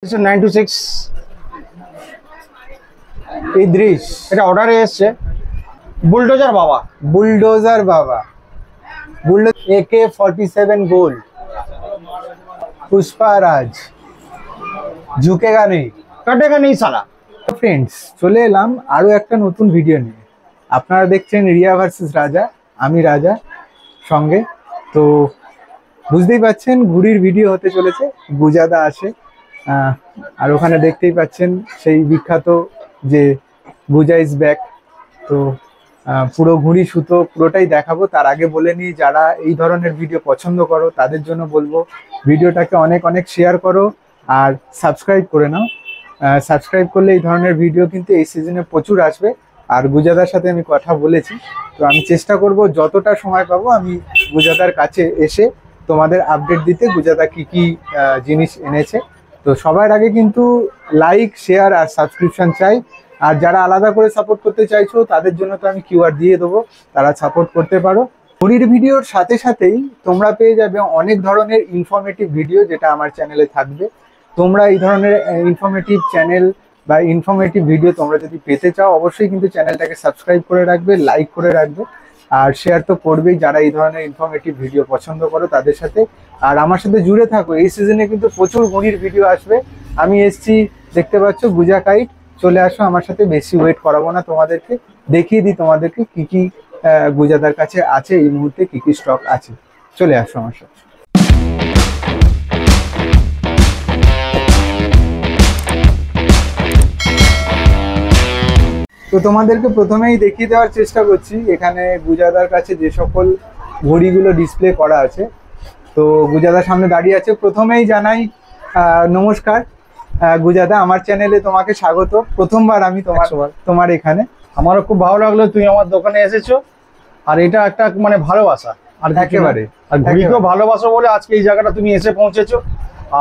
926 ইদ্রিস, এটা অর্ডারে এসছে। বুলডোজার বাবা, বুলডোজার বাবা, AK-47 গোল্ড, পুষ্পা রাজ, ঝুঁকেগা নেই কাটেগা নেই সালা। ফ্রেন্ডস, চলে এলাম আরো একটা নতুন ভিডিও নিয়ে। আপনারা দেখছেন রিয়া ভার্সেস রাজা, আমি রাজা সঙ্গে। তো বুঝতেই পাচ্ছেন ঘুড়ির ভিডিও হতে চলেছে, গুজাদা আসে আর ওখানে দেখতেই পাচ্ছেন সেই বিখ্যাত যে গুজা ইজ ব্যাক। তো পুরো ঘুড়ি সুতো পুরোটাই দেখাবো। তার আগে বলে নিই, যারা এই ধরনের ভিডিও পছন্দ করো তাদের জন্য বলবো ভিডিওটাকে অনেক অনেক শেয়ার করো আর সাবস্ক্রাইব করে নাও। সাবস্ক্রাইব করলে এই ধরনের ভিডিও কিন্তু এই সিজনে প্রচুর আসবে। আর গুজাদার সাথে আমি কথা বলেছি, তো আমি চেষ্টা করব যতটা সময় পাবো আমি গুজাদার কাছে এসে তোমাদের আপডেট দিতে, গুজাদা কি কি জিনিস এনেছে। তো সবার আগে কিন্তু লাইক, শেয়ার আর সাবস্ক্রিপশন চাই। আর যারা আলাদা করে সাপোর্ট করতে চাইছো তাদের জন্য তো আমি কিউআর দিয়ে দেবো, তারা সাপোর্ট করতে পারো। ঘুড়ির ভিডিওর সাথে সাথেই তোমরা পেয়ে যাবে অনেক ধরনের ইনফরমেটিভ ভিডিও, যেটা আমার চ্যানেলে থাকবে। তোমরা এই ধরনের ইনফরমেটিভ চ্যানেল বা ইনফরমেটিভ ভিডিও তোমরা যদি পেতে চাও, অবশ্যই কিন্তু চ্যানেলটাকে সাবস্ক্রাইব করে রাখবে, লাইক করে রাখবে আর শেয়ার তো করবেই যারা এই ধরনের ইনফরমেটিভ ভিডিও পছন্দ করো তাদের সাথে। আর আমার সাথে জুড়ে থাকো, এই সিজনে কিন্তু প্রচুর ঘুড়ির ভিডিও আসবে। আমি এসছি, দেখতে পাচ্ছ গুজা কাইট। চলে আসো আমার সাথে, বেশি ওয়েট করাবো না, তোমাদেরকে দেখিয়ে দিই তোমাদেরকে কি কি গুজাদার কাছে আছে এই মুহূর্তে, কি কি স্টক আছে। চলে আসো আমার সাথে। তো তোমাদেরকে প্রথমেই দেখিয়ে দেওয়ার চেষ্টা করছি এখানে গুজাদার কাছে যে সকল ঘড়িগুলো ডিসপ্লে করা আছে। তো গুজাদার সামনে দাঁড়িয়ে আছে। প্রথমেই জানাই নমস্কার গুজাদা, আমার চ্যানেলে তোমাকে স্বাগত। প্রথমবার আমি তোমার এখানে। আমারও খুব ভালো লাগলো তুমি আমার দোকানে এসেছো। আর এটা একটা মানে ভালোবাসা, আর একেবারে। আর ঘুড়িকেও ভালোবাসো বলে আজকে এই জায়গাটা তুমি এসে পৌঁছেছো।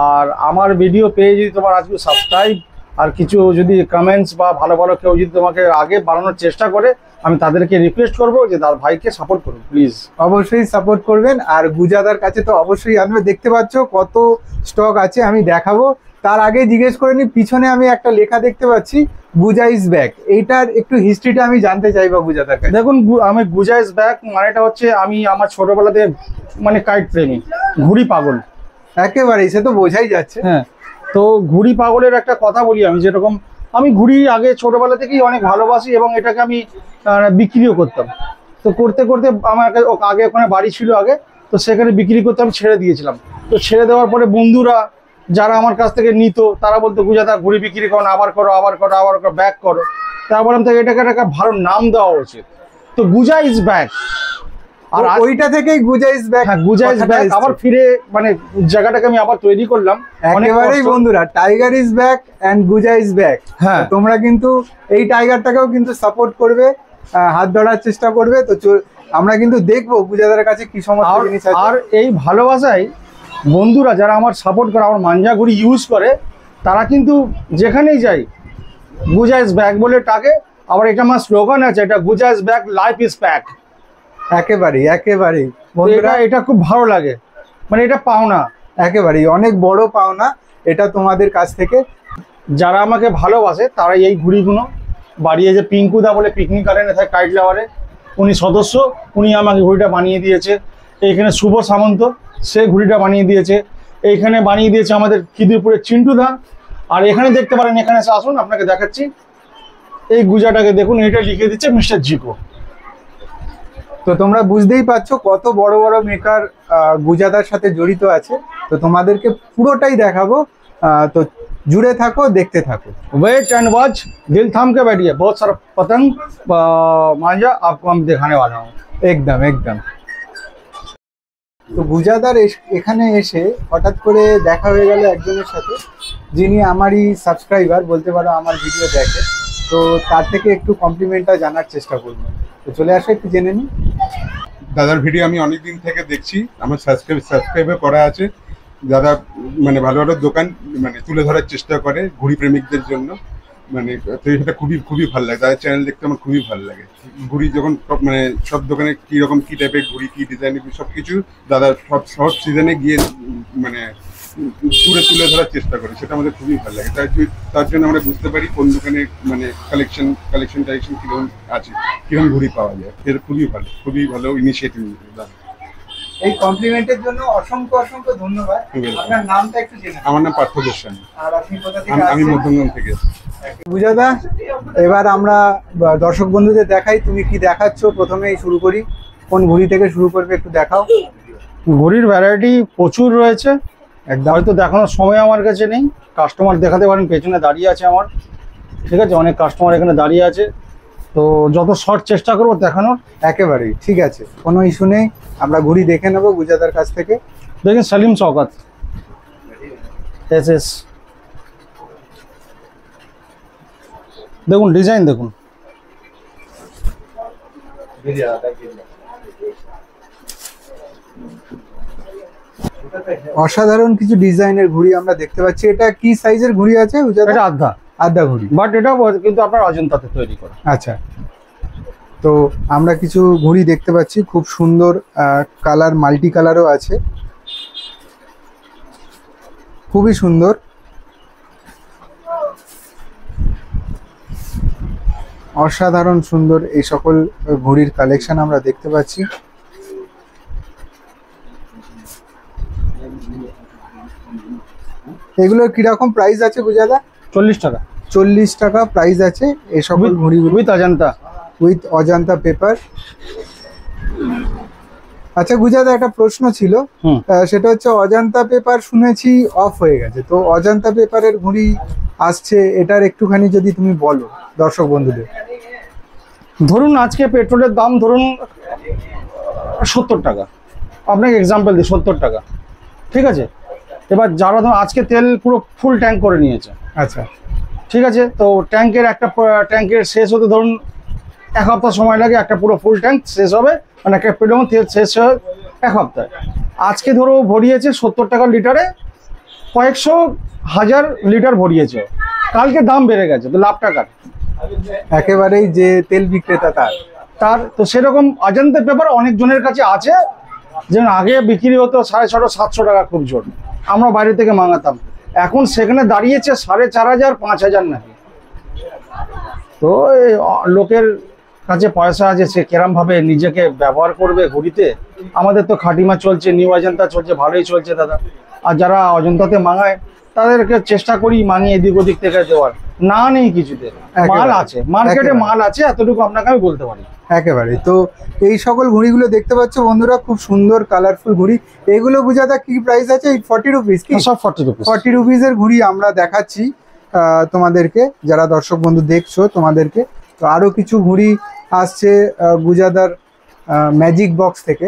আর আমার ভিডিও পেয়ে যদি তোমার আজকে সাবস্ক্রাইব আর কিছু যদি কমেন্টস বা ভালো ভালো কেউ যদি তোমাকে আগে বাড়ানোর চেষ্টা করে, আমি তাদেরকে রিকোয়েস্ট করবো যে তার ভাইকে সাপোর্ট করুন প্লিজ। অবশ্যই সাপোর্ট করবেন। আর গুজাদার কাছে তো অবশ্যই আনবে। দেখতে পাচ্ছ কত স্টক আছে, আমি দেখাবো। তার আগে জিজ্ঞেস করে নি, পিছনে আমি একটা লেখা দেখতে পাচ্ছি গুজা ইজ ব্যাক। এইটার একটু হিস্ট্রিটা আমি জানতে চাইবো গুজাদার কাছে। দেখুন, আমি গুজা ইজ ব্যাক মানেটা হচ্ছে আমি আমার ছোটবেলাতে মানে কাইট প্রেমী, ঘুড়ি পাগল। একেবারেই, সে তো বোঝাই যাচ্ছে। হ্যাঁ, তো ঘুড়ি পাগলের একটা কথা বলি আমি, যেরকম আমি ঘুড়ি আগে ছোটবেলা থেকেই অনেক ভালোবাসি এবং এটাকে আমি বিক্রিও করতাম। তো করতে করতে আমার আগে ওখানে বাড়ি ছিল আগে, তো সেখানে বিক্রি করতে আমি ছেড়ে দিয়েছিলাম। তো ছেড়ে দেওয়ার পরে বন্ধুরা যারা আমার কাছ থেকে নিত তারা বলতো গুজাদা ঘুড়ি বিক্রি করো না, আবার করো আবার করো আবার করো, ব্যাক করো। তারপর আমি এটাকে একটা ভালো নাম দেওয়া উচিত। তো গুজা ইজ ব্যাক, আর ওইটা থেকেই গুজা ইজ ব্যাক। হ্যাঁ, গুজা ইজ ব্যাক আবার ফিরে মানে জায়গাটাকে আমি আবার তৈরি করলাম। একেবারেই বন্ধুরা, tiger is back and Guja is back. হ্যাঁ, তোমরা কিন্তু এই টাইগারটাকেও কিন্তু সাপোর্ট করবে, হাত ধরার চেষ্টা করবে। তো আমরা কিন্তু দেখবো গুজাদার কাছে কি সমস্ত জিনিস আছে। আর এই ভালোবাসায় বন্ধুরা যারা আমার সাপোর্ট করে, আমার মাঞ্জা ঘুড়ি ইউজ করে, তারা কিন্তু যেখানেই যাই গুজা ইজ ব্যাক বলে টাকে। আবার এটা আমার স্লোগান আছে, এটা Guja is back, life is pack. একেবারেই একেবারেই বন্ধুরা, এটা খুব ভালো লাগে, মানে এটা পাওনা, একেবারেই অনেক বড় পাওনা এটা তোমাদের কাছ থেকে। যারা আমাকে ভালোবাসে তারা এই ঘুড়িগুলো বাড়িয়ে, যে পিঙ্কুদা বলে পিকনিক গার্ডেনে থাকে কাইট লাভারে, উনি সদস্য, উনি আমাকে ঘুড়িটা বানিয়ে দিয়েছে। এইখানে শুভ সামন্ত, সে ঘুড়িটা বানিয়ে দিয়েছে। এইখানে বানিয়ে দিয়েছে আমাদের খিদিরপুরের চিন্টুদা। আর এখানে দেখতে পারেন, এখানে এসে আসুন, আপনাকে দেখাচ্ছি। এই গুজাটাকে দেখুন, এটা লিখে দিচ্ছে মিস্টার জিকো। তো তোমরা বুঝতেই পারছো কত বড় বড় মেকার গুজাদার সাথে জড়িত আছে। তো তোমাদেরকে পুরোটাই দেখাবো, তো जुड़े থাকো, দেখতে থাকো। वेट एंड वॉच, दिल थाम के बैठिए, बहुत सारा पतंग मांझा आपको हम दिखाने वाला हूँ। একদম একদম। তো গুজাদার এখানে এসে হঠাৎ করে দেখা হয়ে গেল একজনের সাথে, যিনি আমারই সাবস্ক্রাইবার বলতে পারো, আমার ভিডিও দেখে। তো তার থেকে একটু কমপ্লিমেন্টটা জানার চেষ্টা করবো। তো চলে আসো, একটু জেনে নিই। দাদার ভিডিও আমি অনেক দিন থেকে দেখছি, আমার সাবস্ক্রাইবে করা আছে। দাদা মানে ভালো ভালো দোকান মানে তুলে ধরার চেষ্টা করে ঘুড়ি প্রেমিকদের জন্য, মানে তো এটা খুবই খুবই ভালো লাগে। দাদার চ্যানেল দেখতে আমার খুবই ভালো লাগে। ঘুড়ি যখন মানে সব দোকানে কীরকম কী টাইপের ঘুড়ি, কী ডিজাইনের সব কিছু দাদা সব সিজনে গিয়ে মানে পুরো তুলে ধরার চেষ্টা করে, সেটা আমাদের খুবই ভালো লাগে। তার জন্য আমরা বুঝতে পারি কোন দোকানে মানে কালেকশন কিরকম আছে, কিরকম ঘুড়ি পাওয়া যায়। এটা খুবই ভালো ইনিশিয়েটিভ। এই কমপ্লিমেন্টের জন্য অসংখ্য অসংখ্য ধন্যবাদ। আপনার নামটা একটু জেনে আমার নাম পার্থ গোস্বামী, আর আপনি কোথা থেকে আমি আসছেন? মধ্যমগ্রাম থেকে এসেছি। পূজাদা, এবার আমরা দর্শক বন্ধুদের দেখাই তুমি কি দেখাচ্ছ। প্রথমেই শুরু করি, কোন ঘুড়ি থেকে শুরু করবে একটু দেখাও। ঘড়ির ভ্যারাইটি প্রচুর রয়েছে, একদম। হয়তো দেখানোর সময় আমার কাছে নেই। কাস্টমার দেখাতে পারেন, পেছনে দাঁড়িয়ে আছে আমার, ঠিক আছে, অনেক কাস্টমার এখানে দাঁড়িয়ে আছে, তো যত শর্ট চেষ্টা করবো দেখানোর। একেবারেই ঠিক আছে, কোনো ইস্যু নেই, আমরা ঘুড়ি দেখে নেবো গুজাদার কাছ থেকে। দেখেন সালিম চৌকাত এস, দেখুন ডিজাইন দেখুন। অসাধারণ কিছু ডিজাইনের ঘুড়ি আমরা দেখতে পাচ্ছি। এটা কি সাইজের ঘুড়ি আছে গুজাদা? এটা আধা আধা ঘুড়ি, বাট এটা কিন্তু আপনার অজন্তাতে তৈরি করা। আচ্ছা। তো আমরা কিছু ঘুড়ি দেখতে পাচ্ছি, খুব সুন্দর কালার, মাল্টি কালারও আছে, খুবই সুন্দর। অসাধারণ সুন্দর এই সকল ঘুড়ির কালেকশন আমরা দেখতে পাচ্ছি। এগুলোর কিরকম প্রাইস আছে গুজাদা? 40 টাকা 40 টাকা প্রাইস আছে এই সকল ঘুড়িগুলো, with Ajanta. With Ajanta paper. আচ্ছা গুজাদা, একটা প্রশ্ন ছিল, সেটা হচ্ছে অজন্তা পেপার শুনেছি অফ হয়ে গেছে, তো অজন্তা পেপারের ঘুড়ি আসছে, এটার একটুখানি যদি তুমি বলো দর্শক বন্ধুদের। ধরুন আজকে পেট্রোলের দাম ধরুন 70 টাকা, আপনাকে এক্সাম্পল দিই, 70 টাকা, ঠিক আছে। এবার যারা ধরুন আজকে তেল পুরো ফুল ট্যাঙ্ক করে নিয়েছে, আচ্ছা ঠিক আছে, তো ট্যাঙ্কের শেষ হতে ধরুন 1 সপ্তাহ সময় লাগে, একটা পুরো ফুল ট্যাঙ্ক শেষ হবে, মানে একটা পেট্রোল তেল শেষ হয় 1 সপ্তাহে। আজকে ধরো ভরিয়েছে 70 টাকা লিটারে, কয়েকশো হাজার লিটার ভরিয়েছে, কালকে দাম বেড়ে গেছে, তো লাভ টাকার একেবারেই যে তেল বিক্রেতা তার তো সেরকম অজন্তা পেপার অনেকজনের কাছে আছে, যেমন আগে বিক্রি হতো 650-700 টাকা খুব জোর, আমরা বাইরে থেকে মাঙাতাম, এখন সেখানে দাঁড়িয়েছে 4500, 5000 নাকি। তো লোকের কাছে পয়সা আছে, সে কেরম ভাবে নিজেকে ব্যবহার করবে ঘুড়িতে। আমাদের তো খাটিমা চলছে, নিউ অজন্তা চলছে, ভালোই চলছে দাদা। আর যারা অজন্তাতে মাঙায় তাদেরকে চেষ্টা করি মাঙিয়ে এদিক ওদিক থেকে দেওয়ার, না নেই কিছুতে, মাল আছে, মার্কেটে মাল আছে, এতটুকু আপনাকে আমি বলতে পারি। একেবারে। তো এই সকল ঘুড়িগুলো দেখতে পাচ্ছ বন্ধুরা, খুব সুন্দর কালারফুল ঘুড়ি। এগুলো বুঝাদা কি প্রাইস আছে? 40 রুপিস কি? সব 40 রুপিস। 40 রুপিসের ঘুড়ি আমরা দেখাচ্ছি তোমাদেরকে, যারা দর্শক বন্ধু দেখছো তোমাদেরকে। তো আরো কিছু ঘুড়ি আসছে গুজাদার ম্যাজিক বক্স থেকে,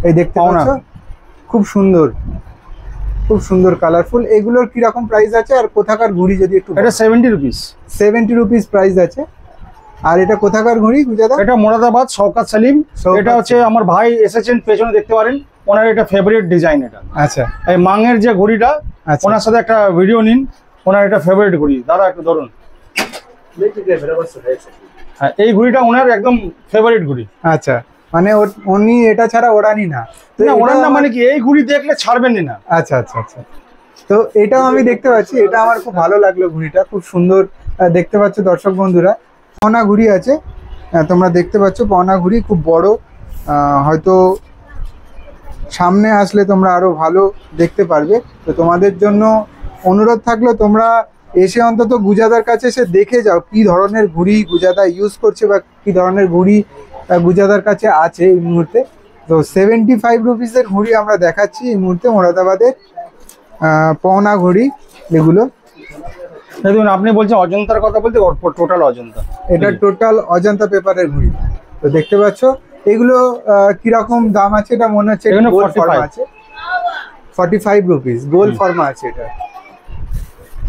এই দেখতে পাচ্ছ, খুব সুন্দর, খুব সুন্দর কালারফুল। এগুলোর কিরকম প্রাইস আছে আর কোথাকার ঘুড়ি যদি একটু? এটা 70 রুপিস। 70 রুপিস প্রাইস আছে। আর এটা কোথাকার ঘুড়ি গুজাদা? এটা মোরাদাবাদ শওকাত সালিম। এটা হচ্ছে আমার ভাই এসেছেন, পেছনে দেখতে পারেন, ওনার এটা ফেভারিট ডিজাইন। এটা আচ্ছা, এই মাঙের যে ঘড়িটা, আচ্ছা, ওনার সাথে একটা ভিডিও নিন, ওনার এটা ফেভারিট ঘড়ি। দাদা একটু ধরুন, হ্যাঁ এই ঘড়িটা ওনার একদম ফেভারিট ঘড়ি। আচ্ছা, মানে উনি এটা ছাড়া ওড়ানি না? তো ওনার না, মানে কি এই ঘড়ি দেখলে ছাড়বেনই না। আচ্ছা আচ্ছা আচ্ছা। তো এটাও আমি দেখতে পাচ্ছি, এটা আমার খুব ভালো লাগলো ঘড়িটা, খুব সুন্দর দেখতে পাচ্ছ দর্শক বন্ধুরা। পাওনা ঘড়ি আছে, তোমরা দেখতে পাচ্ছ পাওনা ঘড়ি, খুব বড়, হয়তো সামনে আসলে তোমরা আরো ভালো দেখতে পারবে। তো তোমাদের জন্য অনুরোধ থাকলো, তোমরা এসে অন্তত গুজাদার কাছে এসে দেখে যাও কি ধরনের ঘুড়ি গুজাদা ইউজ করছে বা কি ধরনের ঘুড়ি গুজাদার কাছে আছে এই মুহূর্তে। তো 75 রুপিসের ঘুড়ি আমরা দেখাচ্ছি এই মুহূর্তে, মোরাদাবাদের পাওনা ঘড়ি এগুলো। দেখুন আপনি বলছেন অজন্তার কথা, বলতে টোটাল অজন্তা, এটা টোটাল অজন্তা পেপারের ঘুড়ি। তো দেখতে পাচ্ছ এগুলো কিরকম দাম আছে? এটা মনে হচ্ছে গোল ফর্মা আছে, 45 রুপিস গোল ফর্মা আছে এটা,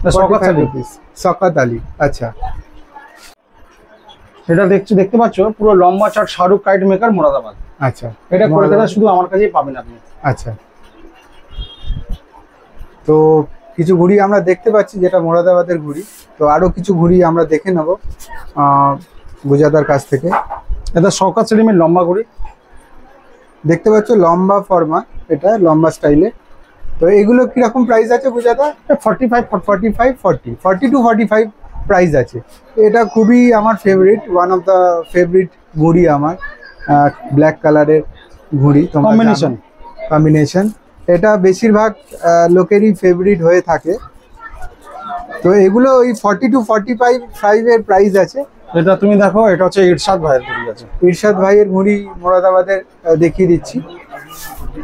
45 রুপিস শওকত আলী। আচ্ছা, এটা দেখতে পাচ্ছ পুরো লম্বা chart, Shahrukh kite maker, Moradabad. আচ্ছা, এটা কলকাতা শুধু আমার কাছেই পাবেন আপনি। আচ্ছা, তো কিছু ঘুড়ি আমরা দেখতে পাচ্ছি যেটা মোরাদাবাদের ঘুড়ি। তো আরো কিছু ঘুড়ি আমরা দেখে নেব গুজাদার কাছ থেকে। এটা শওকত সেলিমের লম্বা ঘড়ি, দেখতে পাচ্ছ লম্বা ফর্মা, এটা লম্বা স্টাইলে। তো তো এগুলো কিরকম প্রাইস আছে বুঝাদা? 45 40 টু 45 প্রাইস আছে। এটা খুবই আমার favourite, one of the favourite ঘড়ি আমার, ব্ল্যাক কালারের ঘড়ি। কম্বিনেশন এটা বেশিরভাগ লোকেরই ফেভারিট হয়ে থাকে। তো এগুলো ওই 40 টু 45 এর প্রাইস আছে। এটা তুমি দেখো, এটা হচ্ছে ইরশাদ ভাইয়ের ঘড়ি আছে। ইরশাদ ভাইয়ের ঘড়ি মোরাদাবাদের দেখিয়ে দিচ্ছি।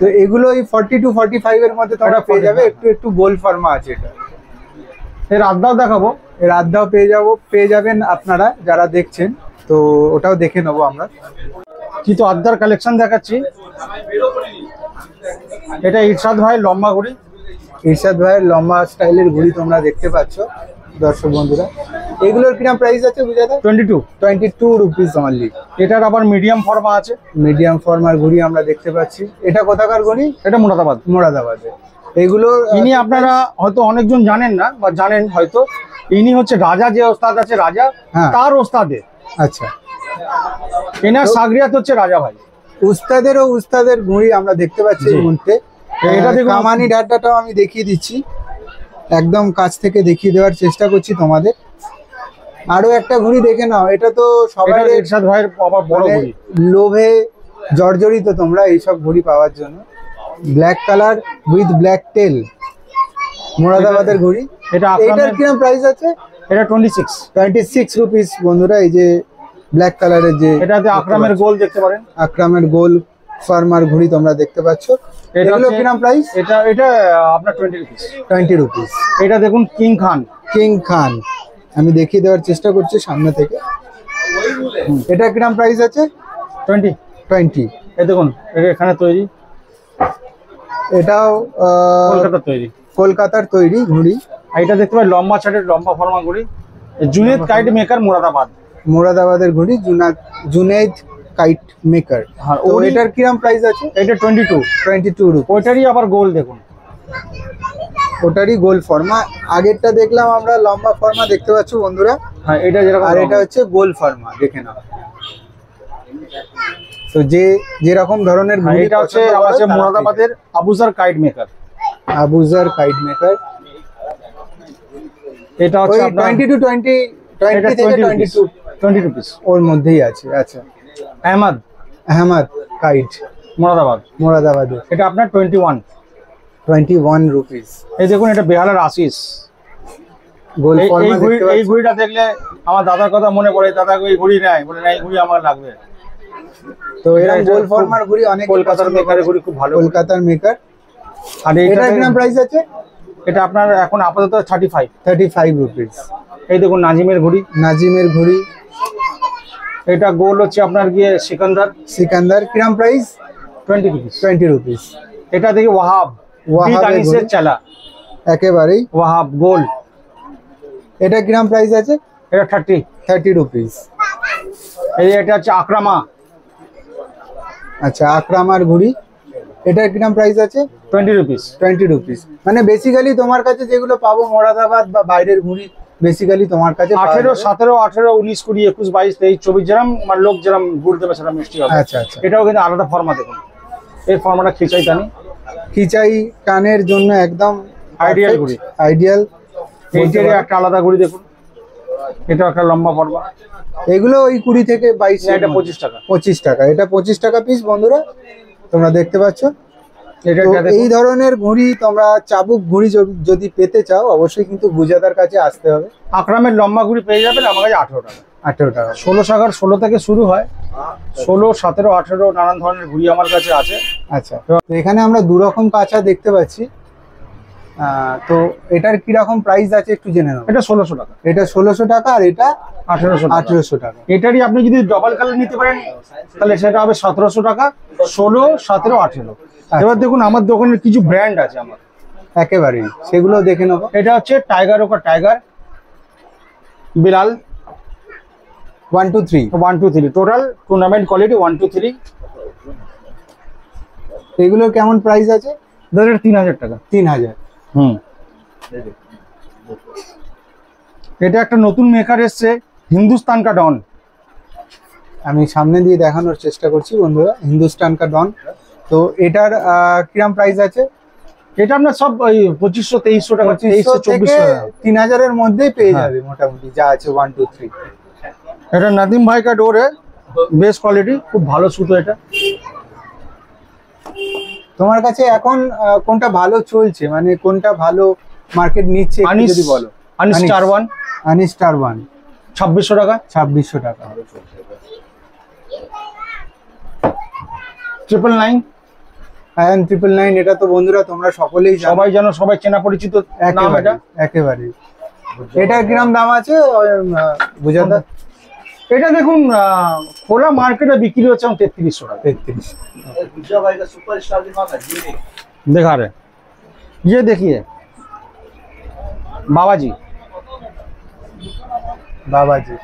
তো এগুলো ওই 40 টু 45 এর মধ্যে তোমরা পেয়ে যাবে। একটু গোল ফার্মা আছে এটা। এর আদ্দাও দেখাবো, এর আদ্দাও পেয়ে যাবেন আপনারা যারা দেখছেন। তো ওটাও দেখে নেবো আমরা। কিন্তু আদ্দার কালেকশন দেখাচ্ছি। এটা ইরশাদ ভাইয়ের লম্বা ঘড়ি। ইরশাদ ভাইয়ের লম্বা স্টাইলের ঘড়ি তোমরা দেখতে পাচ্ছ দর্শক বন্ধুরা। এগুলোর কিরকম প্রাইস আছে বুঝাতে? 22 রুপিস অনলি। এটার আবার মিডিয়াম ফর্মা আছে। মিডিয়াম ফর্মার ঘড়ি আমরা দেখতে পাচ্ছি। এটা কোথাকার ঘড়ি? এটা মোরাদাবাদে। এগুলো ইনি আপনারা হয়তো অনেকজন জানেন না, বা জানেন হয়তো, ইনি হচ্ছে রাজা, যে ওস্তাদ আছে রাজা, তার ওস্তাদে। আচ্ছা, এনার সাগরিয়াত হচ্ছে রাজা ভাই। উস্তাদের ঘড়ি আমরা দেখতে পাচ্ছি এই মুহূর্তে। এটা দেখুন, কামানি ডাটাটাও আমি দেখিয়ে দিচ্ছি, একদম কাছ থেকে দেখিয়ে দেওয়ার চেষ্টা করছি তোমাদের। আরো একটা ঘড়ি দেখে নাও। এটা তো সবাই ইরশাদ ভাইয়ের বড় ঘড়ি। লোভে জর্জরিত তোমরা এইসব ঘড়ি পাওয়ার জন্য। Black colour with black tail, মোরাদাবাদের ঘড়ি। এটার কিরকম প্রাইস আছে? এটা 26 রুপিস বন্ধুরা। এই যে ব্ল্যাক কালারের, যে এটাতে আকরামের গোল দেখতে পারেন, আকরামের গোল ফার্মার ঘড়ি তোমরা দেখতে পাচ্ছ। এগুলো কিরকম প্রাইস? এটা আপনার 20 রুপিস। এটা দেখুন কিং খান, আমি দেখিয়ে দেওয়ার চেষ্টা করছি সামনে থেকে। এটা কিরকম প্রাইস আছে? 20। এই দেখুন, এখানে তৈরি, এটাও কলকাতার তৈরি ঘড়ি। এটা দেখতে পাই লম্বা ছাটের লম্বা ফর্মা ঘড়ি, জুনেদ কাইট মেকার, মোরাদাবাদের ঘড়ি, জুনেদ কাইট মেকার। তো এটার কিরকম প্রাইস আছে? এটা 22 রুপি। ওইটারই আবার গোল দেখুন, ওটারই গোল ফর্মা। আগেরটা দেখলাম আমরা লম্বা ফর্মা, দেখতে পাচ্ছ বন্ধুরা। হ্যাঁ, এটা যেরকম, আর এটা হচ্ছে গোল ফর্মা, দেখে নাও। তো যেরকম ধরনের ঘড়ি, এটা হচ্ছে আমাদের মোরাদাবাদের আবুজার কাইট মেকার। এটা হচ্ছে 20 থেকে 22 রুপিস ওর মধ্যেই আছে। আচ্ছা, আহমদ কাইট, মোরাদাবাদে। এটা আপনার 21 রুপিস। এই দেখুন, এটা বেহালার আশিস গোল ফর্মা। এই ঘড়িটা দেখলে আমার দাদার কথা মনে পড়ে। দাদা এই ঘড়ি নেয়, বলে না এই ঘড়ি আমার লাগবে। তো এরকম গোল ফর্মার ঘড়ি অনেক কলকাতার মেকারের ঘড়ি, খুব ভালো কলকাতার মেকার। আর এটার কিরকম প্রাইস আছে? এটা আপনার এখন আপাতত 35 রুপিস। এই দেখুন নাজিমের ঘড়ি। এটা গোল হচ্ছে আপনার গিয়ে সিকান্দার। কিরকম প্রাইস? 20 রুপিস। এটা দেখি ওয়াহাব চালা, একেবারেই ওয়াহাব গোল। এটা কিরকম প্রাইস আছে? এটা 30 রুপিস। এটা হচ্ছে আকরামা। আচ্ছা, আকরামার ঘড়ি। এটার কিরকম প্রাইস আছে? 20 রুপিস। মানে বেসিক্যালি তোমার কাছে যেগুলো পাবো মোরাদাবাদ বা বাইরের ঘড়ি, বেসিক্যালি তোমার কাছে 18, 17, 18, 19, 20, 21, 22, 23, 24 যেরকম মানে লোক যেরকম গুড় দেবে সেটা মিষ্টি হবে। আচ্ছা। এটাও কিন্তু আলাদা ফর্মা। দেখুন এই ফর্মাটা খিচাই টানের জন্য একদম আইডিয়াল ঘড়ি। এইটারই একটা আলাদা ঘড়ি দেখুন, এটা একটা লম্বা ফর্মা। এগুলো ওই 20 থেকে 22। এটা 25 টাকা। এটা 25 টাকা পিস বন্ধুরা, তোমরা দেখতে পাচ্ছ। এই ধরনের ঘড়ি তোমরা চাবুক ঘড়ি যদি পেতে চাও, অবশ্যই কিন্তু গুজাদার কাছে আসতে হবে। আকরামের লম্বা ঘড়ি পেয়ে যাবেন আমার কাছে 18 টাকা। 16 থেকে শুরু হয়, 16, 17, 18 নানান ধরনের ঘড়ি আমার কাছে আছে। আচ্ছা, তো এখানে আমরা দু রকম কাঁচা দেখতে পাচ্ছি। তো এটার কিরকম প্রাইস আছে একটু জেনে নাও। এটা 1600 টাকা। এটা 1600 টাকা, আর এটা 1800 টাকা। এটারই আপনি যদি ডবল কালার নিতে পারেন তাহলে সেটা হবে 1700 টাকা। 16, 17, 18। এবার দেখুন আমার দোকানের কিছু ব্র্যান্ড আছে আমার, একেবারেই সেগুলো দেখে নেবো। এটা হচ্ছে tiger Bilal 1 2 3 total tournament quality 1 2 3। এগুলোর কেমন প্রাইস আছে? 3000 টাকা। 3000। এটা একটা নতুন মেকার এসছে, হিন্দুস্তান কা ডন। আমি সামনে দিয়ে দেখানোর চেষ্টা করছি বন্ধুরা, হিন্দুস্তান কা ডন। তো এটার কিরম প্রাইস আছে? এটা আপনার সব ওই 2500-2300 টাকা, 2500 থেকে 2300-2400 টাকা। 3000 মধ্যেই পেয়ে হ্যাঁ। যাবে মোটামুটি যা আছে 1 2 3। এটা নাদিম ভাই কা ডোর বেস্ট কোয়ালিটি, খুব ভালো সুতো এটা। তোমার কাছে এখন কোনটা ভালো চলছে, মানে কোনটা ভালো মার্কেট নিচ্ছে একটু যদি বলো। আনিস স্টার 1 আনিস স্টার 1 2600 টাকা। 2600 টাকা। 999 আয়ন 999, এটা তো বন্ধুরা তোমরা সকলেই জানো। সবাই জানো, সবাই চেনা পরিচিত নাম এটা। একেবারে এটার কিরম দাম আছে বুঝাতে? এটা দেখুন খোলা মার্কেটে বিক্রি হচ্ছে 3300 টাকা। 33। देखा रहे ये देखिए बाबाजी বাবাজি।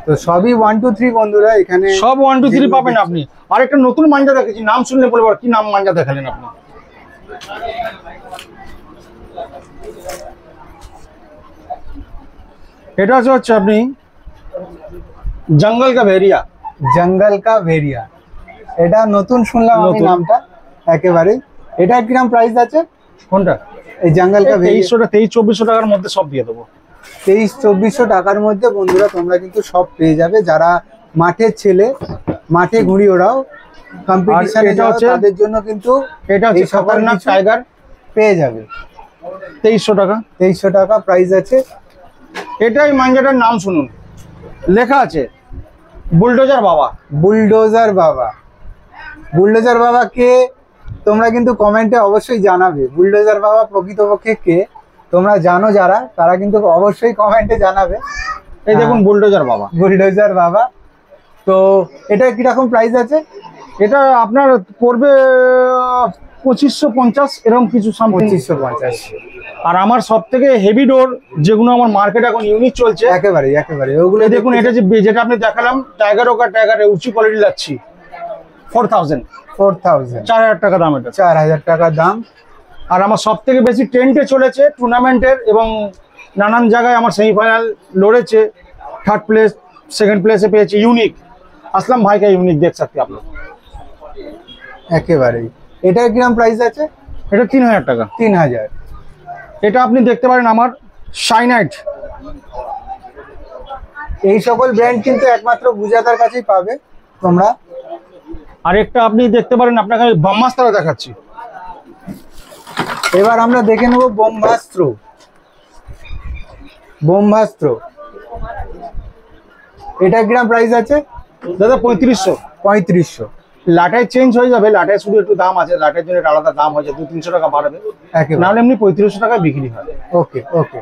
তো সবই 1 2 3 বন্ধুরা এখানে সব 1 2 3 পাবেন আপনি। আর একটা নতুন মাঞ্জা দেখেছি, নাম শুনলে বলবো কি নাম মাঞ্জা দেখালেন আপনি। এটা হচ্ছে আপনি জঙ্গল কা ভেরিয়া। জঙ্গল কা ভেরিয়া, এটা নতুন শুনলাম আমি নতুন। নামটা একেবারে। এটা কিরম প্রাইস আছে কোনটা? এই জঙ্গল কা ভেরিয়া? 2300-2400 টাকার মধ্যে সব দিয়ে দেবো। 2300-2400 টাকার মধ্যে বন্ধুরা তোমরা কিন্তু সব পেয়ে যাবে। যারা মাঠের ছেলে, মাঠে ঘুড়ি ওড়াও, কম্পিটিশনে এটা যাও, হচ্ছে- তাদের জন্য কিন্তু এটা হচ্ছে এই সকল খতরনাক কিছু টাইগার, পেয়ে যাবে। 2300 টাকা। 2300 টাকা প্রাইস আছে। এটাই মাঞ্জাটার নাম শুনুন, লেখা আছে বুলডোজার বাবা। বুলডোজার বাবা। বুলডোজার বাবা কে তোমরা কিন্তু কমেন্টে অবশ্যই জানাবে। বুলডোজার বাবা প্রকৃতপক্ষে কে তোমরা জানো যারা, তারা কিন্তু অবশ্যই কমেন্টে জানাবে। এই দেখুন বুলডোজার বাবা। বুলডোজার বাবা। তো এটা কিরকম প্রাইস আছে? এটা আপনার পড়বে 2550 এরকম কিছু সামথিং। 2550। আর আমার সব থেকে হেভি ডোর যেগুলো আমার মার্কেট এখন ইউনিক চলছে, একেবারে একেবারে ওগুলো এই দেখুন এটা যেটা আপনি দেখালাম টাইগার ওকা টাইগারের উঁচু কোয়ালিটি লাচ্ছি 4000 4000 4000 টাকা দাম এটা। 4000 টাকা দাম। আর আমার সব থেকে বেশি টেন্টে চলেছে টুর্নামেন্টের, এবং নানান জায়গায় আমার সেমিফাইনাল লড়েছে, 3rd প্লেস 2nd প্লেসে পেয়েছে। ইউনিক আসলাম ভাই কা ইউনিক দেখ सकते आप लोग। একেবারেই। এটার কিরম প্রাইস আছে? এটা 3000 টাকা। 3000। এটা আপনি দেখতে পারেন আমার শাইনাইট। এই সকল ব্র্যান্ড কিন্তু একমাত্র বুজাতার কাছেই পাবে তোমরা। আরেকটা আপনি দেখতে পারেন, আপনাকে আমি ব্রহ্মাস্ত্র দেখাচ্ছি। এবার আমরা দেখে নেব ব্রহ্মাস্ত্র। ব্রহ্মাস্ত্র এটা কিরম প্রাইস আছে? দাদা 3500। 3500। লাটাই চেঞ্জ হয়ে যাবে, লাটাই শুধু একটু দাম আছে, লাটাইয়ের জন্য একটা আলাদা দাম হয়েছে, 200-300 টাকা বাড়বে, একেবারে। নাহলে এমনি 3500 টাকায় বিক্রি হয়। ওকে ওকে।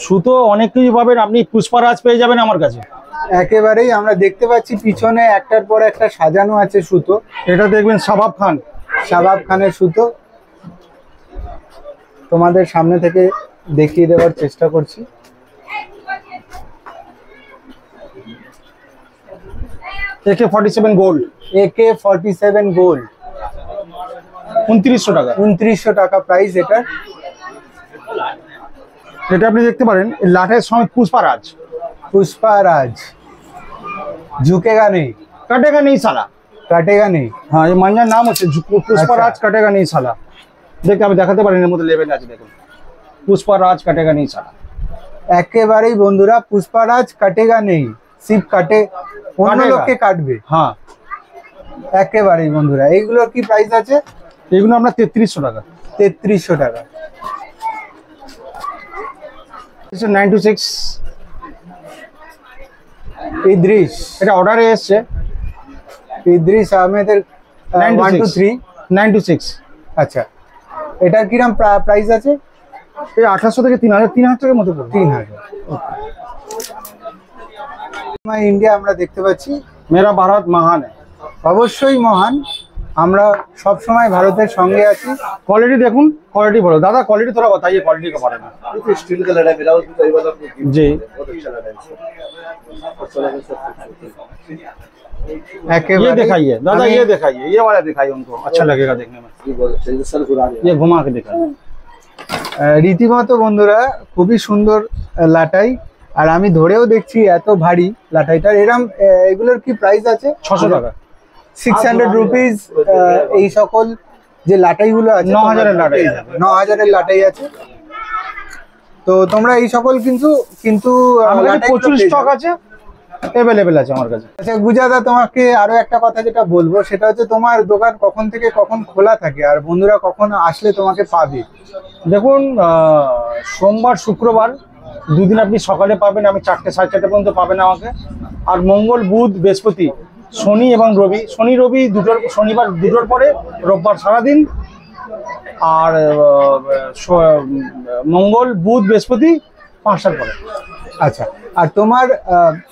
সুতো অনেক কিছু পাবেন আপনি, পুষ্পারাজ পেয়ে যাবেন আমার কাছে। একেবারেই আমরা দেখতে পাচ্ছি পিছনে একটার পর একটা সাজানো আছে সুতো। এটা দেখবেন শাবাব খান। শাবাব খানের সুতো তোমাদের সামনে থেকে দেখিয়ে দেওয়ার চেষ্টা করছি। AK-47 গোল্ড AK-47 গোল্ড 2900 টাকা। 2900 টাকা প্রাইস এটার। এটা আপনি দেখতে পারেন লাটের সমেত পুষ্পারাজ। पुष्पाराज झुकेगा नहीं, कटेगा नहीं साला। काटेगा नहीं। हाँ ये मांझार नाम হচ্ছে পুষ্পারাজ कटेगा नहीं साला। দেখতে আমি দেখাতে পারি, এর মধ্যে লেভেল আছে দেখুন, পুষ্পারাজ कटेगा नहीं साला। একেবারেই বন্ধুরা পুষ্পারাজ কাটেগা নেই, সিপ কাটে অন্য কাটেগা। লোককে কাটবে। হ্যাঁ একেবারেই বন্ধুরা এইগুলোর কি প্রাইস আছে? এগুলো আপনার 3300 টাকা। 3300 টাকা। 926 ইদ্রিস, এটা অর্ডারে এসেছে। ইদ্রিস আহমেদের 1 2 3 926। আচ্ছা এটার কিরম প্রাইস আছে? এই 1800 থেকে 3000 টাকার মতো পড়বে। 3000। ইন্ডিয়া আমরা দেখতে পাচ্ছি। মেরা ভারত মহান है। অবশ্যই মহান, আমরা সব সময় ভারতের সঙ্গে আছি। क्वालिटी দেখুন, क्वालिटी बोलो दादा, क्वालिटी थोड़ा बताइए क्वालिटी के बारे में। ये स्टील का लड़ा है मेरा, उसमें कई बार आपको गिफ्ट जी बहुत अच्छा लगा है इसको। और चला गया सब कुछ। ये दिखाइए दादा, ये दिखाइए, ये वाला दिखाइए उनको, अच्छा लगेगा देखने में। ये बहुत अच्छा है, सर घुरा रहे हैं। ये घुमा के दिखाइए। রীতিমতো বন্ধুরা খুবই সুন্দর লাটাই, আর আমি ধরেও দেখছি এত ভারী লাটাইটার। এরম এগুলোর কি প্রাইস আছে? 600 টাকা। 600 রুপিস এই সকল যে লাটাইগুলো আছে 9,000 এর লাটাই। 9,000 এর লাটাই আছে। তো তোমরা এই সকল কিন্তু আমার কাছে লাটাইগুলো প্রচুর পেয়ে স্টক যাবে। আছে, অ্যাভেলেবেল আছে আমার কাছে। আচ্ছা গুজাদা, তোমাকে আরো একটা কথা যেটা বলবো সেটা হচ্ছে তোমার দোকান কখন থেকে কখন খোলা থাকে আর বন্ধুরা কখন আসলে তোমাকে পাবে? দেখুন, সোমবার শুক্রবার দুদিন আপনি সকালে পাবেন, আমি 4টে 4:30 পর্যন্ত পাবেন আমাকে। আর মঙ্গল বুধ বৃহস্পতি, শনি এবং রবি, শনি রবি দুটোর, শনিবার দুটোর পরে, রোববার সারাদিন। আর মঙ্গল বুধ বৃহস্পতি 5টার পরে। আচ্ছা, আর তোমার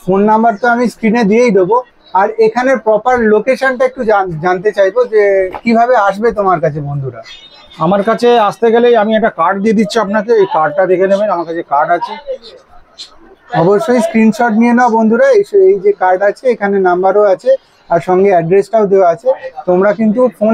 ফোন নাম্বার তো আমি স্ক্রিনে দিয়েই দেবো। আর এখানের প্রপার লোকেশনটা একটু জানতে চাইবো যে কিভাবে আসবে তোমার কাছে বন্ধুরা। আমার কাছে আসতে গেলেই আমি একটা কার্ড দিয়ে দিচ্ছি আপনাকে, এই কার্ডটা দেখে নেবেন, আমার কাছে কার্ড আছে। অবশ্যই স্ক্রিনশট নিয়ে নাও বন্ধুরা। এই যে কার্ড আছে, এখানে নাম্বারও আছে আর সঙ্গে অ্যাড্রেসটাও দেওয়া আছে। তোমরা কিন্তু ফোন